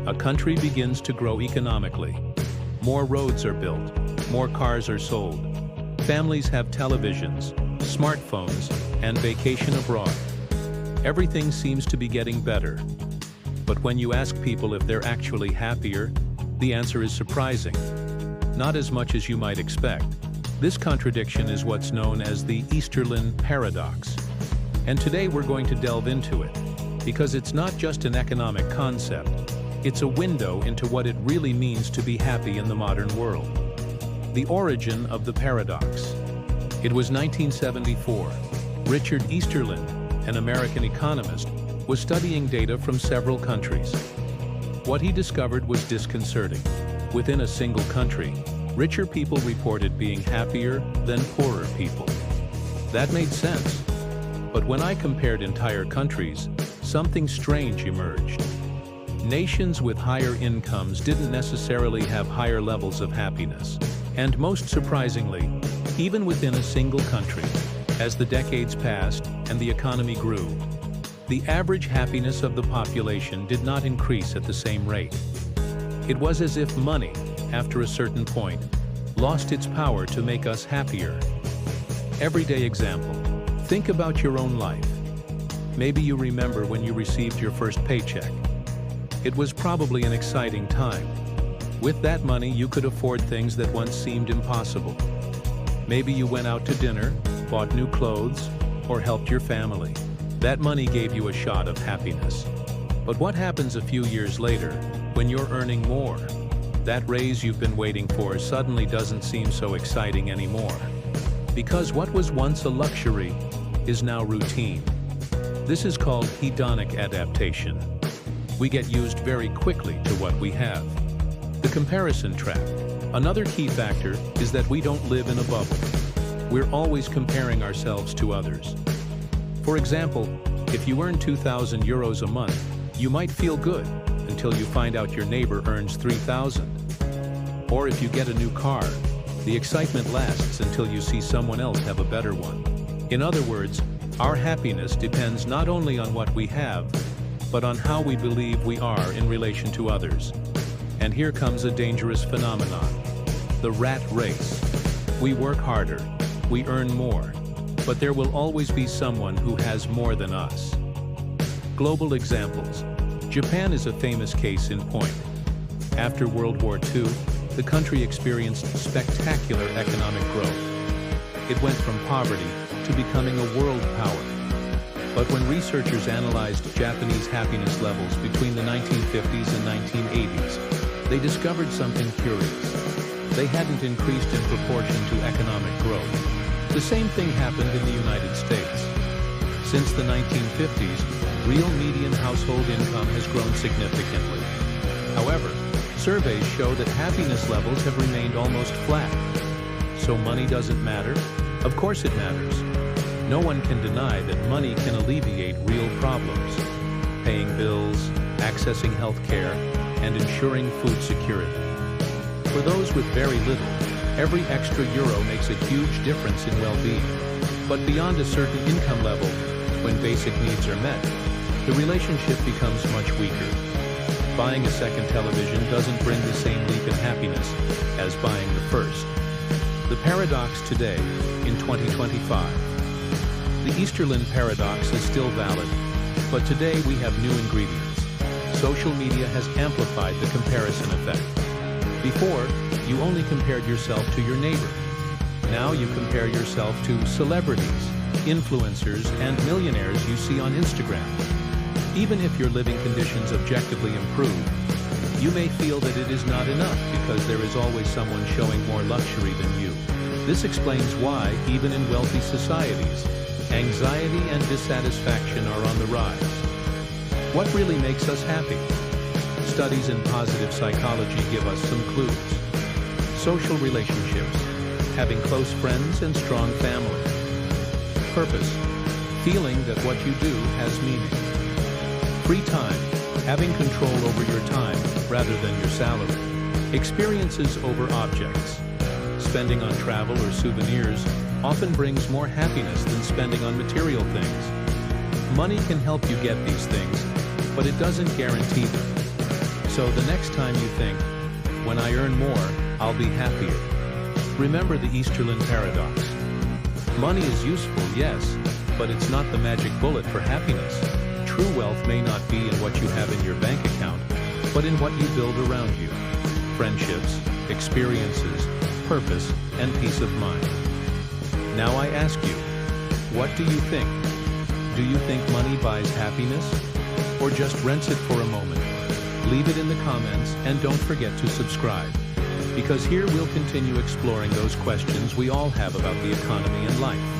a country begins to grow economically. More roads are built, more cars are sold. Families have televisions, smartphones, and vacation abroad. Everything seems to be getting better. But when you ask people if they're actually happier, the answer is surprising. Not as much as you might expect. This contradiction is what's known as the Easterlin Paradox. And today we're going to delve into it, because it's not just an economic concept, it's a window into what it really means to be happy in the modern world. The origin of the paradox. It was 1974. Richard Easterlin, an American economist, was studying data from several countries. What he discovered was disconcerting. Within a single country, richer people reported being happier than poorer people. That made sense. But when I compared entire countries, something strange emerged. Nations with higher incomes didn't necessarily have higher levels of happiness. And most surprisingly, even within a single country, as the decades passed and the economy grew, the average happiness of the population did not increase at the same rate. It was as if money, after a certain point, lost its power to make us happier. Everyday example. Think about your own life. Maybe you remember when you received your first paycheck. It was probably an exciting time. With that money, you could afford things that once seemed impossible. Maybe you went out to dinner, bought new clothes, or helped your family. That money gave you a shot of happiness. But what happens a few years later, when you're earning more? That raise you've been waiting for suddenly doesn't seem so exciting anymore. Because what was once a luxury is now routine. This is called hedonic adaptation. We get used very quickly to what we have. The comparison trap. Another key factor is that we don't live in a bubble. We're always comparing ourselves to others. For example, if you earn 2,000 euros a month, you might feel good until you find out your neighbor earns 3,000. Or if you get a new car, the excitement lasts until you see someone else have a better one. In other words, our happiness depends not only on what we have, but on how we believe we are in relation to others. And here comes a dangerous phenomenon. The rat race. We work harder, we earn more, but there will always be someone who has more than us. Global examples. Japan is a famous case in point. After World War II, the country experienced spectacular economic growth. It went from poverty to becoming a world power. But when researchers analyzed Japanese happiness levels between the 1950s and 1980s, they discovered something curious. They hadn't increased in proportion to economic growth. The same thing happened in the United States. Since the 1950s, real median household income has grown significantly. However, surveys show that happiness levels have remained almost flat. So money doesn't matter? Of course it matters. No one can deny that money can alleviate real problems. Paying bills, accessing health care, and ensuring food security. For those with very little, every extra euro makes a huge difference in well-being. But beyond a certain income level, when basic needs are met, the relationship becomes much weaker. Buying a second television doesn't bring the same leap in happiness as buying the first. The paradox today, in 2025. The Easterlin Paradox is still valid, but today we have new ingredients. Social media has amplified the comparison effect. Before, you only compared yourself to your neighbor. Now you compare yourself to celebrities, influencers, and millionaires you see on Instagram. Even if your living conditions objectively improve, you may feel that it is not enough because there is always someone showing more luxury than you. This explains why, even in wealthy societies, anxiety and dissatisfaction are on the rise. What really makes us happy? Studies in positive psychology give us some clues. Social relationships, having close friends and strong family. Purpose, feeling that what you do has meaning. Free time, having control over your time rather than your salary. Experiences over objects. Spending on travel or souvenirs often brings more happiness than spending on material things. Money can help you get these things, but it doesn't guarantee them. So the next time you think, when I earn more, I'll be happier, remember the Easterlin Paradox. Money is useful, yes, but it's not the magic bullet for happiness. True wealth may not be in what you have in your bank account, but in what you build around you. Friendships, experiences, purpose, and peace of mind. Now I ask you, what do you think? Do you think money buys happiness? Or just rents it for a moment? Leave it in the comments and don't forget to subscribe. Because here we'll continue exploring those questions we all have about the economy and life.